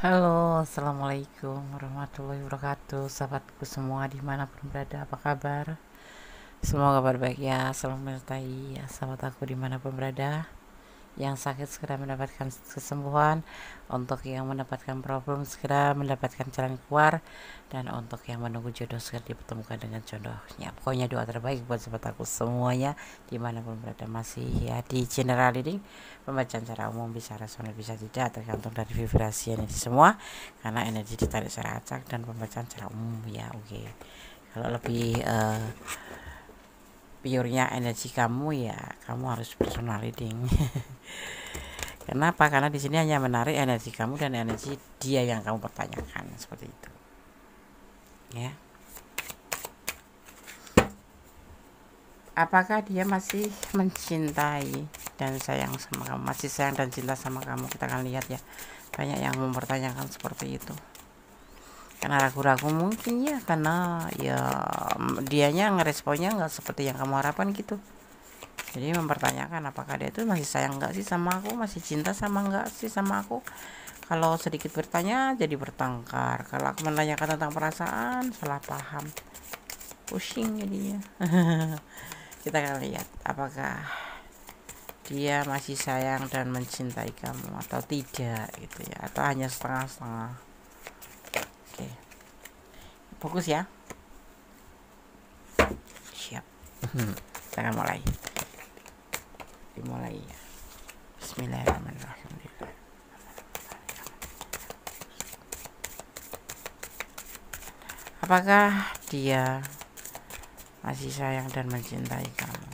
Halo, assalamualaikum warahmatullahi wabarakatuh, sahabatku semua dimanapun berada, apa kabar? Semoga kabar baik ya, selalu menyertai ya, sahabat aku dimanapun berada. Yang sakit segera mendapatkan kesembuhan, untuk yang mendapatkan problem segera mendapatkan jalan keluar, dan untuk yang menunggu jodoh segera dipertemukan dengan jodohnya. Pokoknya doa terbaik buat sahabat aku semuanya dimanapun berada. Masih ya di general reading, pembacaan secara umum, bisa resonate bisa tidak, tergantung dari vibrasi energi semua, karena energi ditarik secara acak dan pembacaan secara umum ya. Oke, kalau lebih purenya energi kamu ya kamu harus personal reading. Kenapa? Karena di sini hanya menarik energi kamu dan energi dia yang kamu pertanyakan, seperti itu. Ya. Apakah dia masih mencintai dan sayang sama kamu? Masih sayang dan cinta sama kamu? Kita akan lihat ya. Banyak yang mempertanyakan seperti itu. Karena ragu-ragu mungkin ya, karena ya dianya ngeresponnya nggak seperti yang kamu harapkan gitu. Jadi mempertanyakan apakah dia itu masih sayang nggak sih sama aku, masih cinta sama nggak sih sama aku. Kalau sedikit bertanya jadi bertengkar, kalau aku menanyakan tentang perasaan salah paham, pusing jadinya. Kita akan lihat apakah dia masih sayang dan mencintai kamu atau tidak gitu ya, atau hanya setengah-setengah. Oke, fokus ya, siap. Kita akan dimulai ya. Bismillahirrahmanirrahim. Apakah dia masih sayang dan mencintai kamu?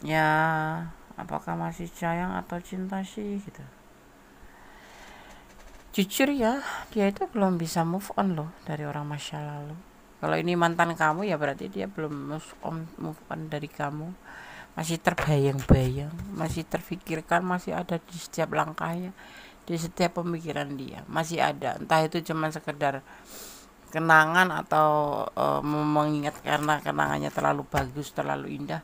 Ya, apakah masih sayang atau cinta sih gitu. Jujur ya, dia itu belum bisa move on loh dari orang masa lalu. Kalau ini mantan kamu ya berarti dia belum move on dari kamu. Masih terbayang-bayang, masih terfikirkan, masih ada di setiap langkahnya, di setiap pemikiran dia. Masih ada, entah itu cuma sekedar kenangan atau mengingat karena kenangannya terlalu bagus, terlalu indah.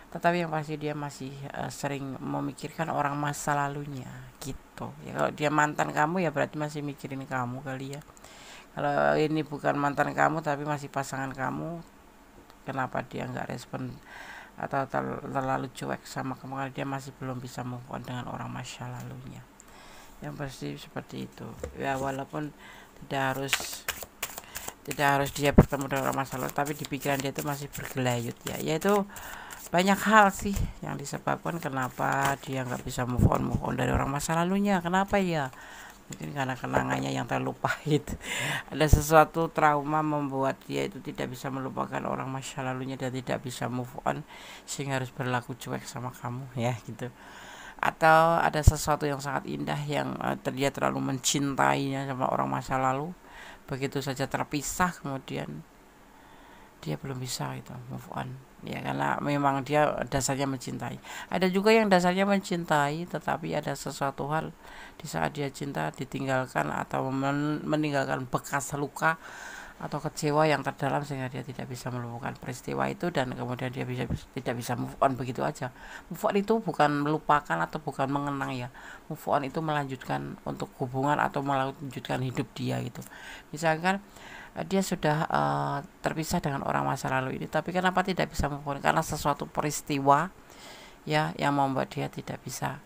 Tetapi yang pasti dia masih sering memikirkan orang masa lalunya gitu ya. Kalau dia mantan kamu ya berarti masih mikirin kamu kali ya. Kalau ini bukan mantan kamu tapi masih pasangan kamu, kenapa dia nggak respon atau terlalu cuek sama kamu, karena dia masih belum bisa move on dengan orang masa lalunya. Yang pasti seperti itu ya, walaupun tidak harus dia bertemu dengan orang masa lalu, tapi di pikiran dia itu masih bergelayut ya, yaitu banyak hal sih yang disebabkan kenapa dia nggak bisa move on dari orang masa lalunya. Kenapa ya? Mungkin karena kenangannya yang terlalu pahit. Ada sesuatu trauma membuat dia itu tidak bisa melupakan orang masa lalunya dan tidak bisa move on, sehingga harus berlaku cuek sama kamu ya gitu. Atau ada sesuatu yang sangat indah yang dia terlalu mencintainya sama orang masa lalu, begitu saja terpisah kemudian dia belum bisa itu move on ya, karena memang dia dasarnya mencintai. Ada juga yang dasarnya mencintai tetapi ada sesuatu hal di saat dia cinta ditinggalkan atau meninggalkan bekas luka atau kecewa yang terdalam sehingga dia tidak bisa melupakan peristiwa itu, dan kemudian dia tidak bisa move on begitu aja. Move on itu bukan melupakan atau bukan mengenang ya. Move on itu melanjutkan untuk hubungan atau melanjutkan hidup dia gitu. Misalkan dia sudah terpisah dengan orang masa lalu ini, tapi kenapa tidak bisa move on? Karena sesuatu peristiwa ya yang membuat dia tidak bisa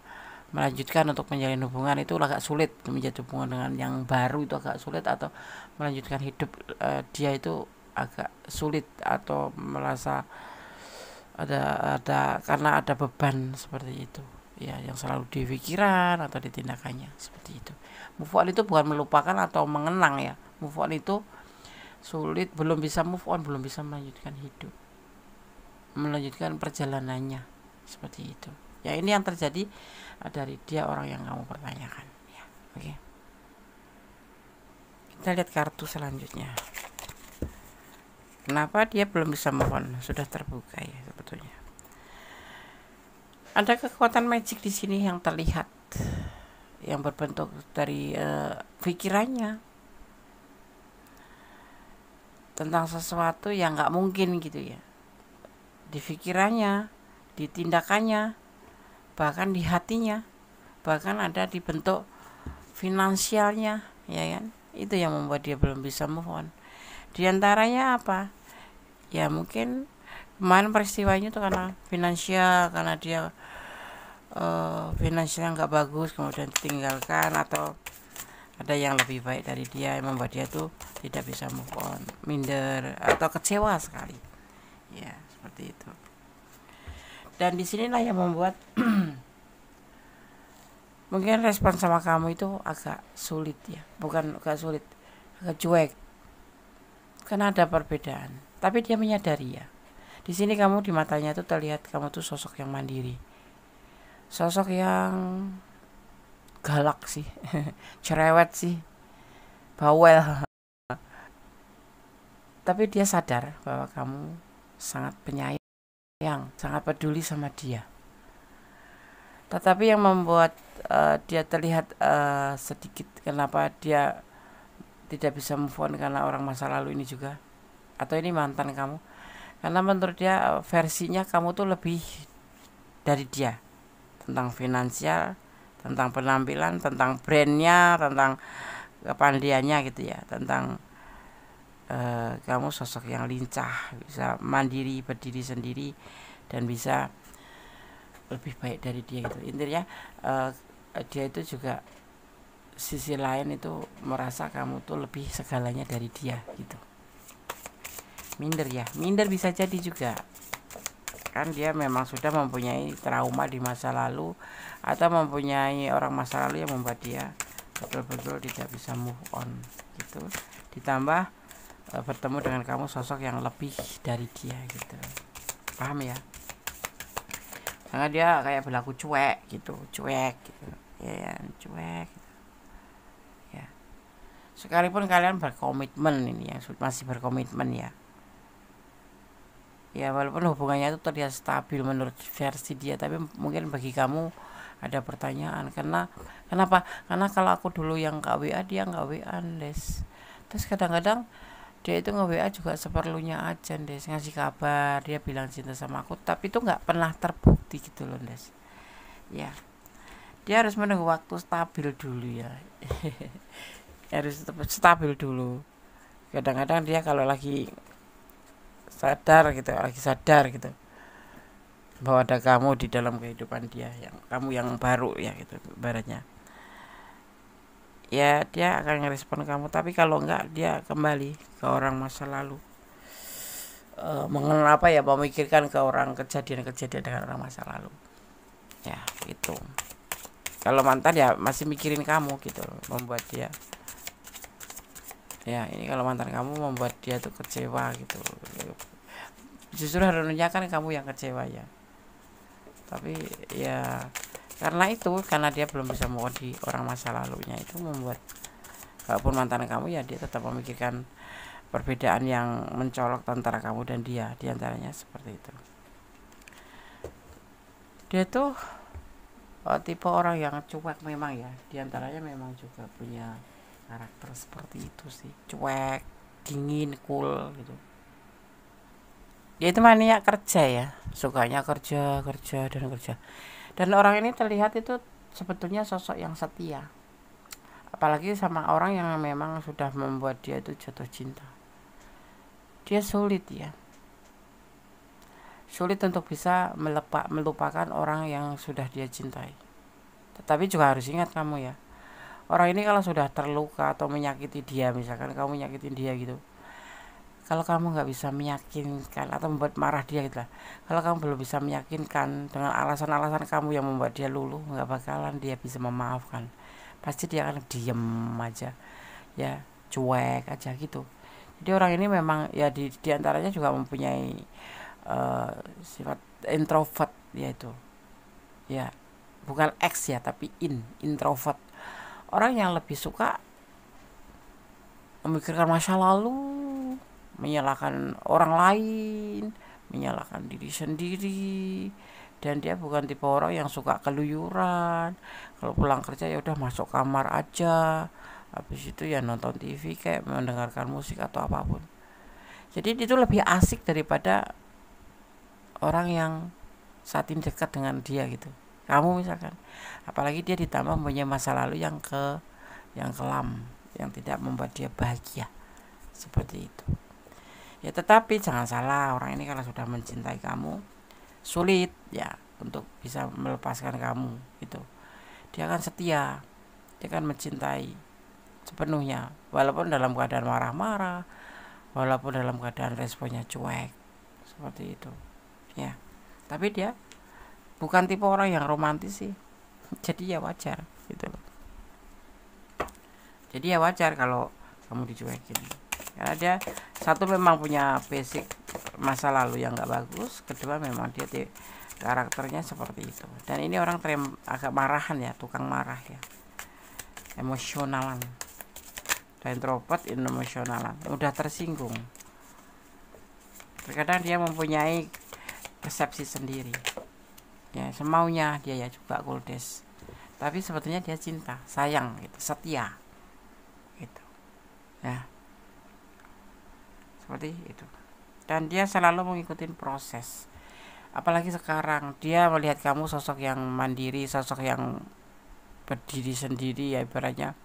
melanjutkan untuk menjalin hubungan itu agak sulit, menjadi hubungan dengan yang baru itu agak sulit, atau melanjutkan hidup dia itu agak sulit, atau merasa ada karena ada beban seperti itu ya yang selalu di pikiran atau di tindakannya seperti itu. Move on itu bukan melupakan atau mengenang ya. Move on itu sulit, belum bisa move on, belum bisa melanjutkan hidup, melanjutkan perjalanannya seperti itu ya. Ini yang terjadi dari dia orang yang kamu pertanyakan ya. Oke, kita lihat kartu selanjutnya. Kenapa dia belum bisa move on? Sudah terbuka ya sebetulnya. Ada kekuatan magic di sini yang terlihat, yang berbentuk dari pikirannya tentang sesuatu yang nggak mungkin gitu ya, di pikirannya, di tindakannya, bahkan di hatinya bahkan ada di bentuk finansialnya, ya kan? Itu yang membuat dia belum bisa move on. Di antaranya apa? Ya mungkin kemarin peristiwanya itu karena finansial, karena dia finansialnya nggak bagus, kemudian ditinggalkan, atau ada yang lebih baik dari dia yang membuat dia tuh tidak bisa move on, minder atau kecewa sekali. Ya, seperti itu. Dan disinilah yang membuat mungkin respon sama kamu itu agak sulit ya, bukan agak sulit, agak cuek, karena ada perbedaan. Tapi dia menyadari ya. Di sini kamu di matanya tuh terlihat kamu tuh sosok yang mandiri, sosok yang galak sih, cerewet sih, bawel. Tapi dia sadar bahwa kamu sangat penyayang, sangat peduli sama dia. Tetapi yang membuat dia terlihat sedikit kenapa dia tidak bisa move on karena orang masa lalu ini juga, atau ini mantan kamu, karena menurut dia versinya kamu tuh lebih dari dia, tentang finansial, tentang penampilan, tentang brandnya, tentang kepandiannya gitu ya, tentang kamu sosok yang lincah, bisa mandiri, berdiri sendiri, dan bisa lebih baik dari dia gitu. Intinya dia itu juga sisi lain itu merasa kamu tuh lebih segalanya dari dia gitu. Minder ya, minder bisa jadi juga, kan dia memang sudah mempunyai trauma di masa lalu, atau mempunyai orang masa lalu yang membuat dia betul-betul tidak bisa move on gitu. Ditambah bertemu dengan kamu sosok yang lebih dari dia gitu, paham ya? Karena dia kayak berlaku cuek gitu ya, cuek gitu. Ya, sekalipun kalian berkomitmen, ini yang masih berkomitmen ya, walaupun hubungannya itu terlihat stabil menurut versi dia, tapi mungkin bagi kamu ada pertanyaan, kenapa? Karena kalau aku dulu yang WA, dia nggak WA, Des. Terus kadang-kadang dia itu nge-WA juga seperlunya aja, Des, ngasih kabar, dia bilang cinta sama aku, tapi itu nggak pernah terbukti gitu loh, Des. Ya, dia harus menunggu waktu stabil dulu ya. Harus stabil dulu. Kadang-kadang dia kalau lagi sadar gitu bahwa ada kamu di dalam kehidupan dia, yang kamu yang baru ya gitu ibaratnya, ya dia akan ngerespon kamu. Tapi kalau enggak, dia kembali ke orang masa lalu, memikirkan ke orang kejadian-kejadian dengan orang masa lalu ya itu. Kalau mantan ya masih mikirin kamu gitu, membuat dia ya, ini kalau mantan kamu membuat dia tuh kecewa gitu. Justru harusnya kan kamu yang kecewa ya, tapi ya karena dia belum bisa move on di orang masa lalunya, itu membuat walaupun mantan kamu ya dia tetap memikirkan perbedaan yang mencolok antara kamu dan dia, diantaranya seperti itu. Dia tuh tipe orang yang cuek memang ya, diantaranya memang juga punya karakter seperti itu sih, cuek, dingin, cool gitu. Dia itu mania kerja ya, sukanya kerja dan kerja. Dan orang ini terlihat itu sebetulnya sosok yang setia, apalagi sama orang yang memang sudah membuat dia itu jatuh cinta. Dia sulit untuk bisa melupakan orang yang sudah dia cintai. Tetapi juga harus ingat kamu ya, orang ini kalau sudah terluka atau menyakiti dia, misalkan kamu nyakitin dia gitu, kalau kamu nggak bisa meyakinkan atau membuat marah dia gitu lah, kalau kamu belum bisa meyakinkan dengan alasan-alasan kamu yang membuat dia luluh, nggak bakalan dia bisa memaafkan. Pasti dia akan diem aja ya, cuek aja gitu. Jadi orang ini memang ya di antaranya juga mempunyai sifat introvert, yaitu ya bukan X ya, tapi introvert. Orang yang lebih suka memikirkan masa lalu, menyalahkan orang lain, menyalahkan diri sendiri, dan dia bukan tipe orang yang suka keluyuran. Kalau pulang kerja ya udah masuk kamar aja, habis itu ya nonton TV kayak mendengarkan musik atau apapun. Jadi itu lebih asik daripada orang yang saat ini dekat dengan dia gitu. Kamu misalkan apalagi dia ditambah mempunyai masa lalu yang kelam, yang tidak membuat dia bahagia seperti itu. Ya tetapi jangan salah, orang ini kalau sudah mencintai kamu sulit ya untuk bisa melepaskan kamu gitu. Dia akan setia, dia akan mencintai sepenuhnya, walaupun dalam keadaan marah-marah, walaupun dalam keadaan responnya cuek seperti itu ya. Tapi dia bukan tipe orang yang romantis sih, jadi ya wajar gitu loh. Jadi ya wajar kalau kamu dicuekin, karena dia satu memang punya basic masa lalu yang gak bagus, kedua memang dia karakternya seperti itu. Dan ini orang agak marahan ya, tukang marah ya, emosionalan, dan introvert, emosionalan, mudah tersinggung. Terkadang dia mempunyai persepsi sendiri ya, semaunya dia ya, juga kuldes, tapi sebetulnya dia cinta, sayang gitu, setia gitu ya, seperti itu. Dan dia selalu mengikuti proses, apalagi sekarang dia melihat kamu sosok yang mandiri, sosok yang berdiri sendiri ya, ibaratnya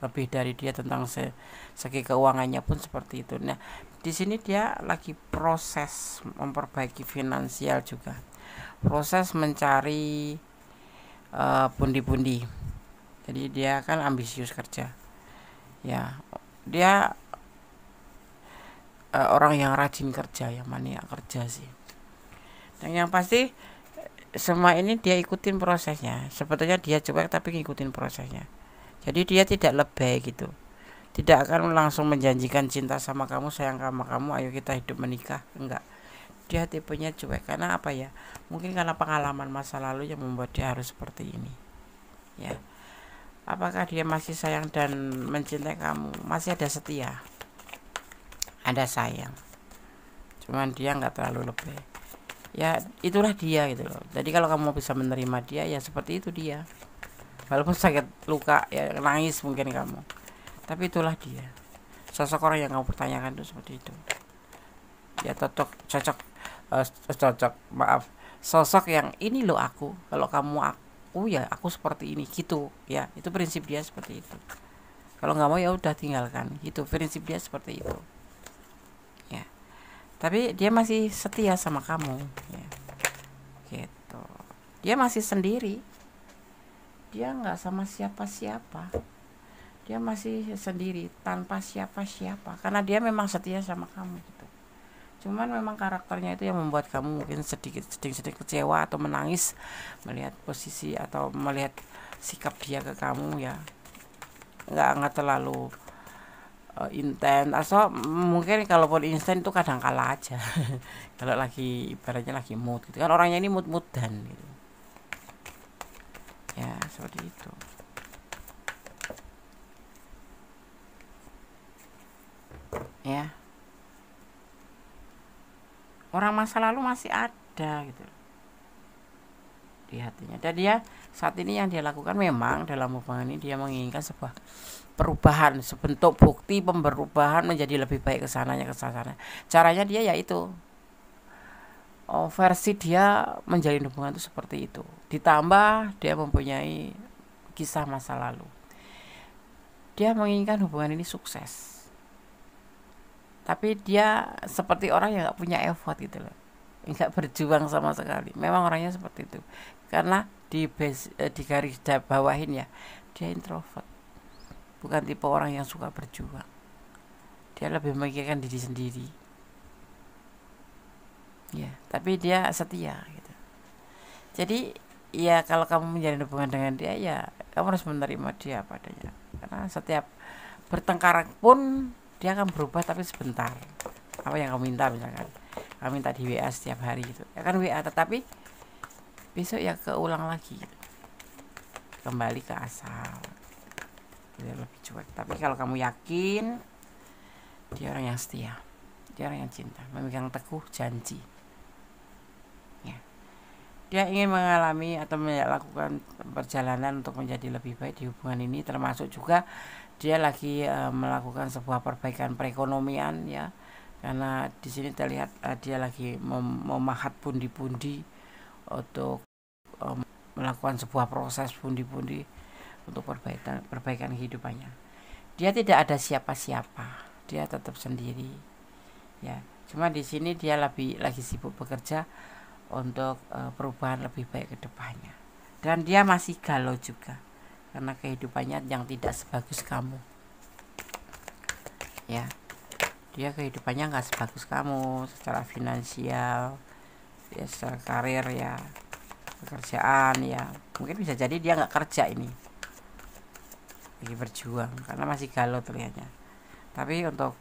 lebih dari dia tentang segi keuangannya pun seperti itu. Nah, di sini dia lagi proses memperbaiki finansial juga, proses mencari pundi-pundi. Jadi dia kan ambisius kerja ya, dia orang yang rajin kerja, yang maniak kerja sih. Dan yang pasti semua ini dia ikutin prosesnya. Sebetulnya dia cuek tapi ngikutin prosesnya. Jadi dia tidak lebay gitu, tidak akan langsung menjanjikan cinta sama kamu, sayang sama kamu, ayo kita hidup menikah, enggak. Dia tipenya cuek, karena apa ya, mungkin karena pengalaman masa lalu yang membuat dia harus seperti ini ya. Apakah dia masih sayang dan mencintai kamu? Masih ada setia, ada sayang, cuman dia nggak terlalu lebay ya. Itulah dia gitu loh. Jadi kalau kamu bisa menerima dia ya seperti itu dia, walaupun sakit luka ya, nangis mungkin kamu, tapi itulah dia. Sosok orang yang kamu pertanyakan itu seperti itu ya, cocok maaf, sosok yang ini loh aku, kalau kamu aku ya aku seperti ini gitu ya. Itu prinsip dia seperti itu. Kalau nggak mau ya udah tinggalkan gitu, prinsip dia seperti itu ya. Tapi dia masih setia sama kamu ya, gitu. Dia masih sendiri, dia nggak sama siapa-siapa, dia masih sendiri tanpa siapa-siapa, karena dia memang setia sama kamu gitu. Cuman memang karakternya itu yang membuat kamu mungkin sedikit kecewa atau menangis melihat posisi atau melihat sikap dia ke kamu ya. Nggak terlalu intens, atau mungkin kalaupun instan itu kadang kala aja. Kalau lagi ibaratnya lagi mood gitu kan, orangnya ini mood-moodan gitu ya, seperti itu ya. Orang masa lalu masih ada gitu di hatinya. Dan dia saat ini yang dia lakukan memang dalam hubungan ini dia menginginkan sebuah perubahan, sebentuk bukti perubahan menjadi lebih baik kesananya ke sana. Caranya dia yaitu versi dia menjalin hubungan itu seperti itu. Ditambah dia mempunyai kisah masa lalu. Dia menginginkan hubungan ini sukses. Tapi dia seperti orang yang gak punya effort gitu loh, gak berjuang sama sekali. Memang orangnya seperti itu, karena di garis bawahin ya, dia introvert, bukan tipe orang yang suka berjuang. Dia lebih memikirkan diri sendiri ya, tapi dia setia gitu. Jadi ya kalau kamu menjalin hubungan dengan dia ya kamu harus menerima dia padanya, karena setiap bertengkar pun dia akan berubah, tapi sebentar. Apa yang kamu minta, misalkan kamu minta di WA setiap hari gitu, ya kan WA, tetapi besok ya keulang lagi gitu. Kembali ke asal gitu, lebih cuek. Tapi kalau kamu yakin dia orang yang setia, dia orang yang cinta, memegang teguh janji ya. Dia ingin mengalami atau melakukan perjalanan untuk menjadi lebih baik di hubungan ini, termasuk juga dia lagi melakukan sebuah perbaikan perekonomian ya, karena di sini terlihat dia lagi memahat pundi-pundi untuk melakukan sebuah proses pundi-pundi untuk perbaikan kehidupannya. Dia tidak ada siapa-siapa, dia tetap sendiri ya. Cuma di sini dia lagi sibuk bekerja untuk perubahan lebih baik ke depannya. Dan dia masih galau juga karena kehidupannya yang tidak sebagus kamu ya. Dia kehidupannya nggak sebagus kamu secara finansial ya, secara karir ya, pekerjaan ya. Mungkin bisa jadi dia nggak kerja ini, lagi berjuang karena masih galau terlihatnya. Tapi untuk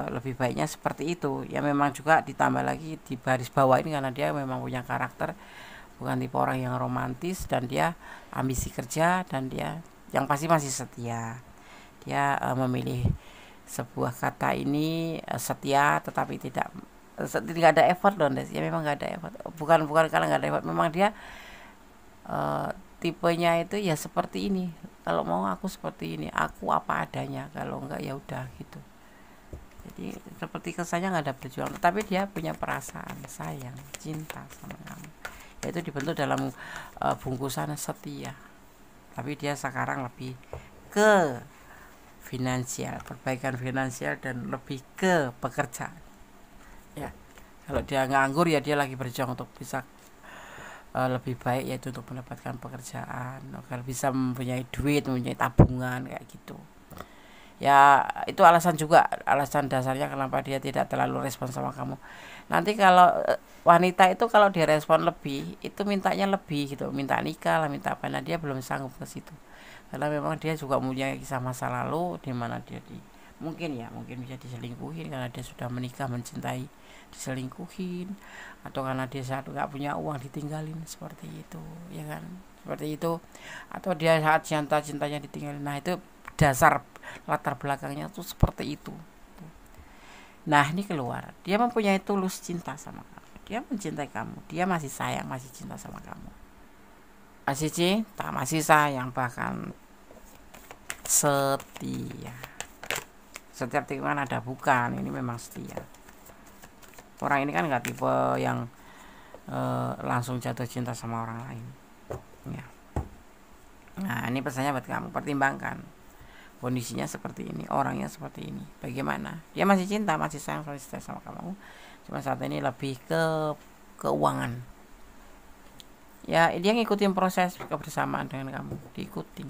lebih baiknya seperti itu ya. Memang juga ditambah lagi di baris bawah ini karena dia memang punya karakter bukan tipe orang yang romantis, dan dia ambisi kerja, dan dia yang pasti masih setia. Dia memilih sebuah kata ini setia, tetapi tidak ada effort dong. Ya memang nggak ada effort, bukan karena nggak ada effort, memang dia tipenya itu ya seperti ini. Kalau mau aku seperti ini, aku apa adanya, kalau enggak ya udah gitu. Jadi seperti kesannya nggak ada perjuangan, tapi dia punya perasaan sayang, cinta sama kamu. Yaitu dibentuk dalam bungkusan setia. Tapi dia sekarang lebih ke finansial, perbaikan finansial, dan lebih ke pekerjaan. Ya, kalau dia nganggur ya dia lagi berjuang untuk bisa lebih baik, yaitu untuk mendapatkan pekerjaan, agar bisa mempunyai duit, mempunyai tabungan kayak gitu. Ya itu alasan dasarnya kenapa dia tidak terlalu respon sama kamu. Nanti kalau wanita itu kalau dia respon lebih, itu mintanya lebih gitu, minta nikah lah, minta apa. Nah dia belum sanggup ke situ karena memang dia juga punya kisah masa lalu di mana dia mungkin bisa diselingkuhin karena dia sudah menikah, mencintai, diselingkuhin, atau karena dia saat nggak punya uang ditinggalin, seperti itu ya kan, seperti itu. Atau dia saat cintanya ditinggalin. Nah itu dasar latar belakangnya tuh seperti itu. Nah ini keluar, dia mempunyai tulus cinta sama kamu, dia mencintai kamu, dia masih sayang, masih cinta sama kamu, masih cinta, masih sayang, bahkan setia. Setiap tikungan ada bukan, ini memang setia. Orang ini kan nggak tipe yang langsung jatuh cinta sama orang lain ya. Nah ini pesannya buat kamu, pertimbangkan kondisinya seperti ini, orangnya seperti ini, bagaimana. Dia masih cinta, masih sayang, masih setia sama kamu, cuma saat ini lebih ke keuangan ya. Dia ngikutin proses kebersamaan dengan kamu, diikutin.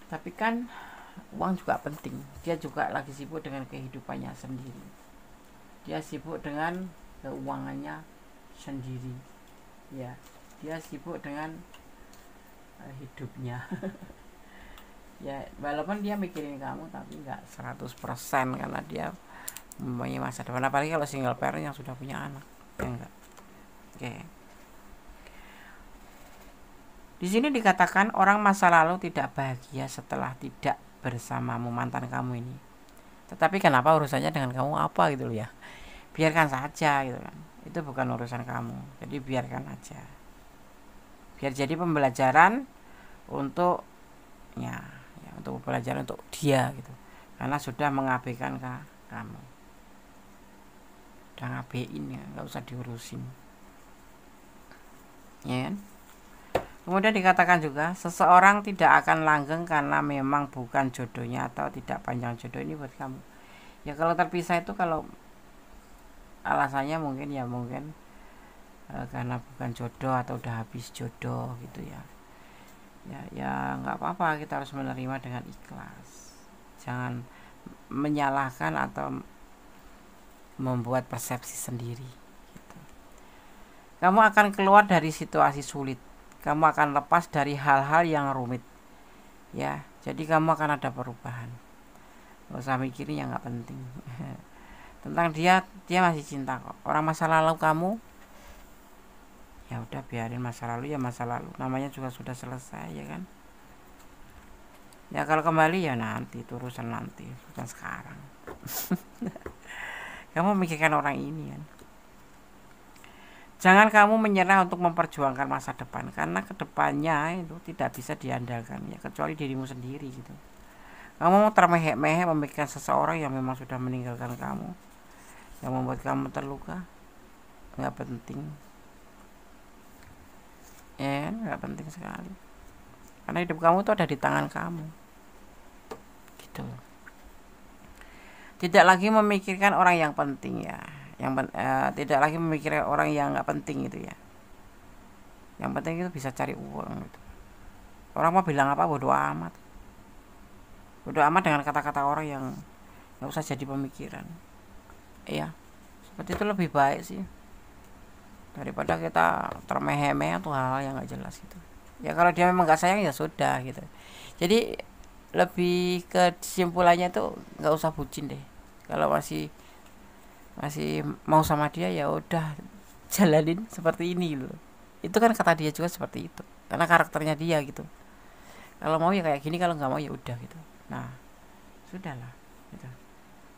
Tapi kan uang juga penting. Dia juga lagi sibuk dengan kehidupannya sendiri, dia sibuk dengan keuangannya sendiri ya. Dia sibuk dengan hidupnya ya, walaupun dia mikirin kamu tapi nggak 100% karena dia mempunyai masa depan, apalagi kalau single parent yang sudah punya anak ya enggak. Oke. Di sini dikatakan orang masa lalu tidak bahagia setelah tidak bersamamu, mantan kamu ini. Tetapi kenapa urusannya dengan kamu apa gitu loh ya. Biarkan saja gitu kan. Itu bukan urusan kamu. Jadi biarkan aja. Biar jadi pembelajaran untuk untuk pelajaran untuk dia gitu, karena sudah mengabaikan kamu. Udah ngabein ya, nggak usah diurusin ya kan? Kemudian dikatakan juga seseorang tidak akan langgeng karena memang bukan jodohnya atau tidak panjang jodoh. Ini buat kamu ya. Kalau terpisah itu kalau alasannya mungkin karena bukan jodoh atau udah habis jodoh gitu ya nggak apa-apa, kita harus menerima dengan ikhlas. Jangan menyalahkan atau membuat persepsi sendiri gitu. Kamu akan keluar dari situasi sulit, kamu akan lepas dari hal-hal yang rumit ya. Jadi kamu akan ada perubahan, nggak usah mikirin yang nggak penting. Tentang dia masih cinta kok. Orang masa lalu kamu ya udah, biarin masa lalu ya masa lalu, namanya juga sudah selesai ya kan. Ya kalau kembali ya nanti, itu urusan nanti, bukan sekarang. Kamu memikirkan orang ini kan. Jangan kamu menyerah untuk memperjuangkan masa depan, karena kedepannya itu tidak bisa diandalkan ya, kecuali dirimu sendiri gitu. Kamu termehek-mehek memikirkan seseorang yang memang sudah meninggalkan kamu, yang membuat kamu terluka, nggak penting. ya kan? Nggak penting sekali, karena hidup kamu tuh ada di tangan kamu gitu. Tidak lagi memikirkan orang yang penting ya, tidak lagi memikirkan orang yang nggak penting gitu ya. Yang penting itu bisa cari uang gitu. Orang mau bilang apa, bodo amat. Bodo amat dengan kata-kata orang yang nggak usah jadi pemikiran. Iya, seperti itu lebih baik sih daripada kita termeh-meh atau hal yang nggak jelas gitu. Ya kalau dia memang nggak sayang ya sudah gitu. Jadi lebih ke kesimpulannya tuh nggak usah bucin deh. Kalau masih masih mau sama dia ya udah jalanin seperti ini gitu. Itu kan kata dia juga seperti itu, karena karakternya dia gitu. Kalau mau ya kayak gini, kalau nggak mau ya udah gitu. Nah, sudahlah gitu.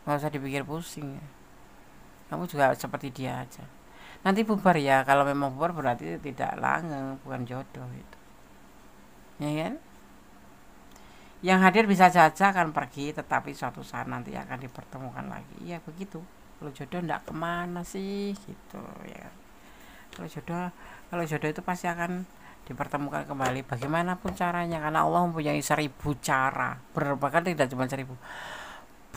Nggak usah dipikir pusing ya. Kamu juga seperti dia aja. Nanti bubar ya, kalau memang bubar berarti tidak langgeng, bukan jodoh itu. Ya kan? Yang hadir bisa saja akan pergi, tetapi suatu saat nanti akan dipertemukan lagi. Iya begitu. Kalau jodoh ndak kemana sih gitu ya. Kalau jodoh itu pasti akan dipertemukan kembali bagaimanapun caranya, karena Allah mempunyai 1000 cara, bahkan tidak cuma 1000,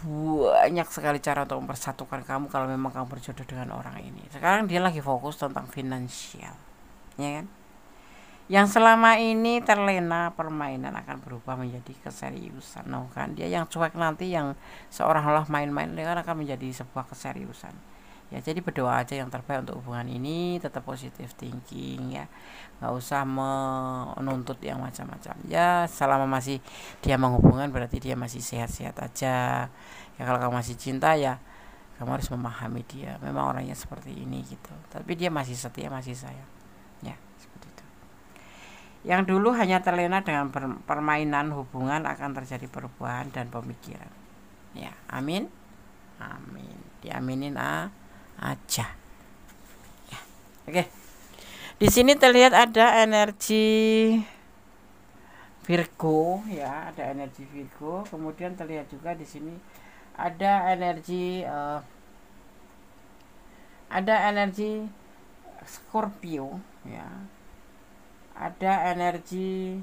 banyak sekali cara untuk mempersatukan kamu kalau memang kamu berjodoh dengan orang ini. Sekarang dia lagi fokus tentang finansial, ya kan? Yang selama ini terlena permainan akan berubah menjadi keseriusan. Nah, kan dia yang cuek nanti, yang seolah-olah main-main, dia kan akan menjadi sebuah keseriusan. Ya, jadi berdoa aja yang terbaik untuk hubungan ini, tetap positive thinking ya. Nggak usah menuntut yang macam-macam. Ya, selama masih dia menghubungkan berarti dia masih sehat-sehat aja. Ya kalau kamu masih cinta ya kamu harus memahami dia. Memang orangnya seperti ini gitu. Tapi dia masih setia, masih sayang. Ya, seperti itu. Yang dulu hanya terlena dengan permainan hubungan akan terjadi perubahan dan pemikiran. Ya, amin. Amin. Diaminin aja. Ya. Oke. Di sini terlihat ada energi Virgo ya, ada energi Virgo. Kemudian terlihat juga di sini ada energi Scorpio ya. Ada energi,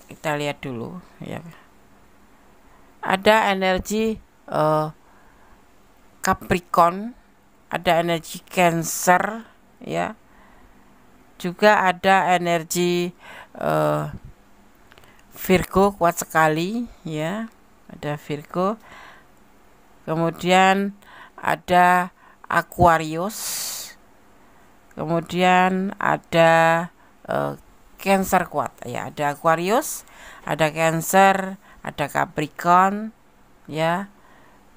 kita lihat dulu ya. Ada energi Capricorn, ada energi Cancer ya. Juga ada energi Virgo kuat sekali ya. Ada Virgo. Kemudian ada Aquarius. Kemudian ada Cancer kuat ya. Ada Aquarius, ada Cancer, ada Capricorn ya.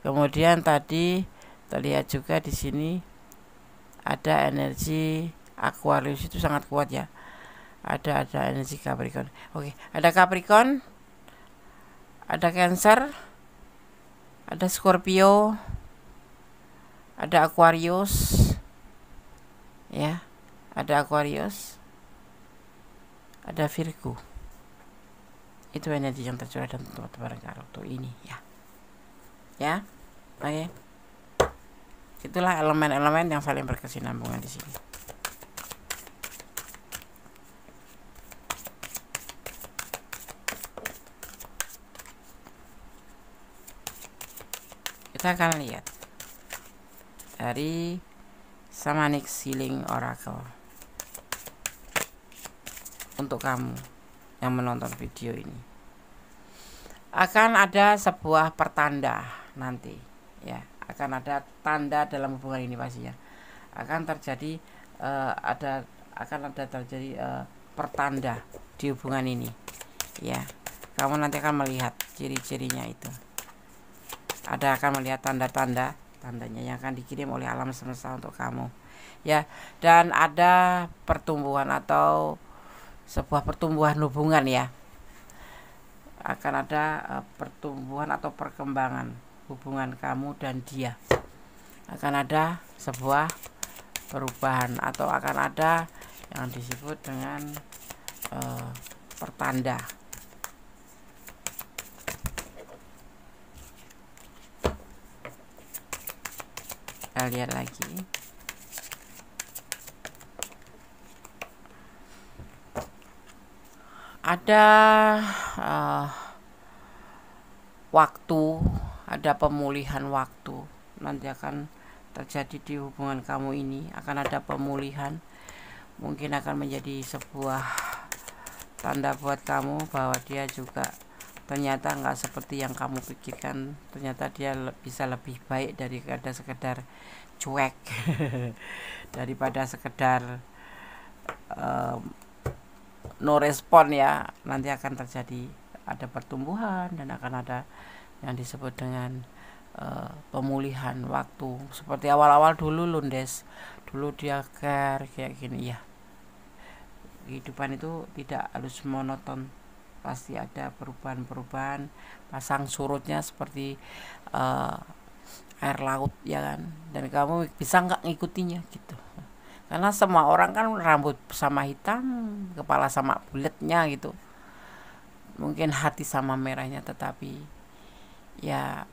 Kemudian tadi terlihat juga di sini ada energi Aquarius, itu sangat kuat ya. Ada energi Capricorn. Oke, ada Capricorn, ada Cancer, ada Scorpio, ada Aquarius ya. Ada Aquarius, ada Virgo. Itu energi yang tercurah dan teman-teman waktu ini ya. Ya. Oke. Itulah elemen-elemen yang saling berkesinambungan di sini. Kita akan lihat dari Shamanic Healing Oracle untuk kamu yang menonton video ini. Akan ada sebuah pertanda nanti ya, akan ada tanda dalam hubungan ini pastinya. Akan terjadi pertanda di hubungan ini ya. Kamu nanti akan melihat ciri-cirinya itu. Akan melihat tandanya yang akan dikirim oleh alam semesta untuk kamu ya. Dan ada pertumbuhan atau sebuah pertumbuhan hubungan ya. Akan ada pertumbuhan atau perkembangan hubungan kamu dan dia. Akan ada sebuah perubahan atau akan ada yang disebut dengan pertanda. Kita lihat lagi. ada uh, waktu, ada pemulihan waktu. Nanti akan terjadi di hubungan kamu ini, akan ada pemulihan. Mungkin akan menjadi sebuah tanda buat kamu bahwa dia juga ternyata nggak seperti yang kamu pikirkan. Ternyata dia bisa lebih baik daripada sekedar cuek daripada sekedar no respon ya. Nanti akan terjadi ada pertumbuhan dan akan ada yang disebut dengan pemulihan waktu. Seperti awal-awal dulu Lundes, dulu dia care kayak gini ya. Kehidupan itu tidak harus monoton, pasti ada perubahan-perubahan, pasang surutnya seperti air laut ya kan, dan kamu bisa nggak ngikutinya gitu. Karena semua orang kan rambut sama hitam, kepala sama bulatnya gitu, mungkin hati sama merahnya, tetapi ya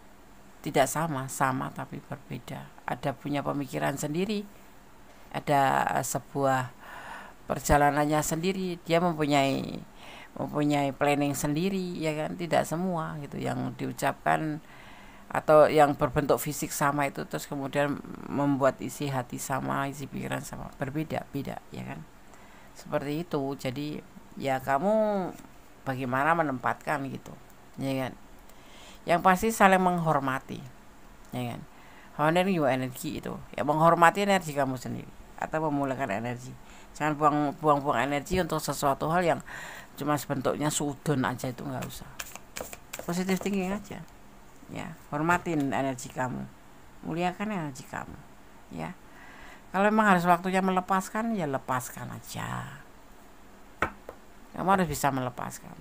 tidak sama tapi berbeda. Ada punya pemikiran sendiri, ada sebuah perjalanannya sendiri, dia mempunyai planning sendiri ya kan. Tidak semua gitu yang diucapkan atau yang berbentuk fisik sama itu terus kemudian membuat isi hati sama, isi pikiran sama, berbeda-beda ya kan, seperti itu. Jadi ya kamu bagaimana menempatkan gitu ya kan. Yang pasti saling menghormati ya kan. Honoring your energy itu ya, menghormati energi kamu sendiri atau memulihkan energi. Jangan buang-buang energi untuk sesuatu hal yang cuma sebentuknya sudon aja, itu nggak usah. Positive thinking aja ya, hormatin energi kamu, muliakan energi kamu ya. Kalau memang harus waktunya melepaskan, ya lepaskan aja. Kamu harus bisa melepaskan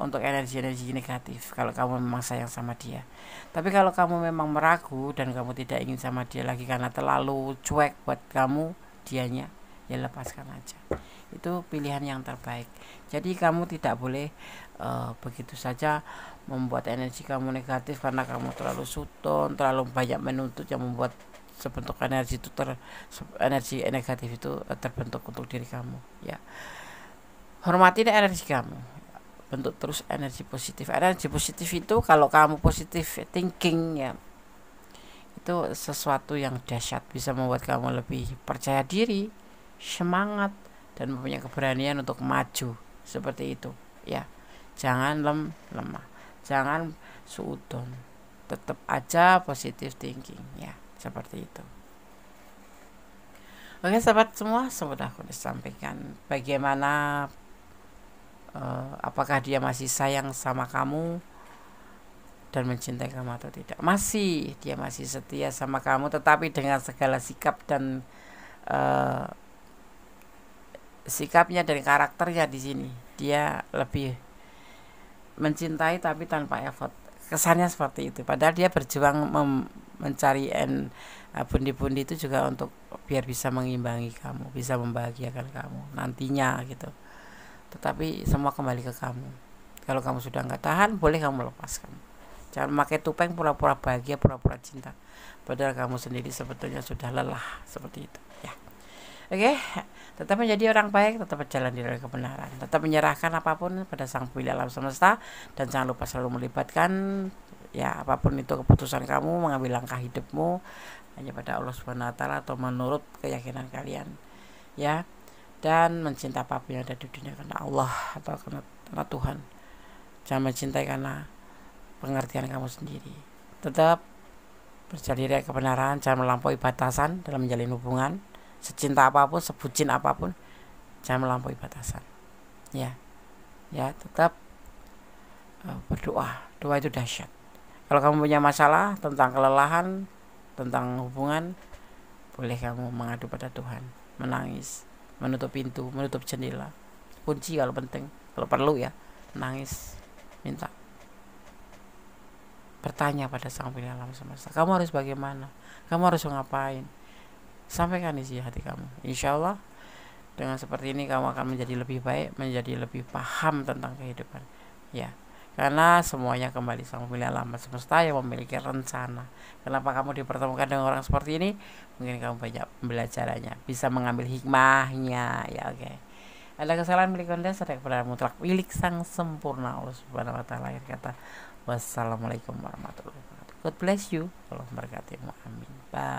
untuk energi-energi negatif kalau kamu memang sayang sama dia. Tapi kalau kamu memang meragu dan kamu tidak ingin sama dia lagi karena terlalu cuek buat kamu dianya, ya lepaskan aja. Itu pilihan yang terbaik. Jadi kamu tidak boleh begitu saja membuat energi kamu negatif karena kamu terlalu sudon, terlalu banyak menuntut yang membuat sebentuk energi itu energi negatif itu terbentuk untuk diri kamu ya. Hormati energi kamu, bentuk terus energi positif. Energi positif itu kalau kamu positif thinking ya, itu sesuatu yang dahsyat, bisa membuat kamu lebih percaya diri, semangat, dan mempunyai keberanian untuk maju. Seperti itu ya. Jangan lemah, jangan suudon, tetap aja positive thinking ya, seperti itu. Oke sahabat semua, sudah aku sampaikan bagaimana apakah dia masih sayang sama kamu dan mencintai kamu atau tidak. Dia masih setia sama kamu, tetapi dengan segala sikap dan sikapnya dan karakternya di sini, dia lebih mencintai tapi tanpa effort. Kesannya seperti itu. Padahal dia berjuang mencari bundi-bundi itu juga untuk biar bisa mengimbangi kamu, bisa membahagiakan kamu nantinya gitu. Tetapi semua kembali ke kamu. Kalau kamu sudah nggak tahan, boleh kamu lepaskan. Jangan memakai topeng pura-pura bahagia, pura-pura cinta, padahal kamu sendiri sebetulnya sudah lelah. Seperti itu ya. Oke, tetap menjadi orang baik, tetap berjalan di dalam kebenaran, tetap menyerahkan apapun pada Sang Pemilik alam semesta, dan jangan lupa selalu melibatkan ya apapun itu keputusan kamu mengambil langkah hidupmu hanya pada Allah Subhanahu wa taala atau menurut keyakinan kalian ya. Dan mencintai apapun yang ada di dunia karena Allah atau karena Tuhan. Jangan mencintai karena pengertian kamu sendiri. Tetap berjalan di kebenaran, jangan melampaui batasan dalam menjalin hubungan. Secinta apapun, sebucin apapun, jangan melampaui batasan ya. Tetap berdoa. Doa itu dahsyat. Kalau kamu punya masalah tentang kelelahan, tentang hubungan, boleh kamu mengadu pada Tuhan, menangis, menutup pintu, menutup jendela, kunci kalau penting, kalau perlu ya, menangis, minta, bertanya pada Sang Pemilik alam semesta, kamu harus bagaimana, kamu harus ngapain. Sampaikan isi hati kamu. Insya Allah dengan seperti ini kamu akan menjadi lebih baik, menjadi lebih paham tentang kehidupan ya. Karena semuanya kembali Sang Pemilik alam semesta yang memiliki rencana. Kenapa kamu dipertemukan dengan orang seperti ini? Mungkin kamu banyak belajarannya, bisa mengambil hikmahnya ya. Oke. Ada kesalahan milik Anda serta kepada mutlak milik sang sempurna Allah Subhanahu wa taala. Akhir kata, wassalamualaikum warahmatullahi wabarakatuh. God bless you. Allah memberkatimu. Amin. Bye.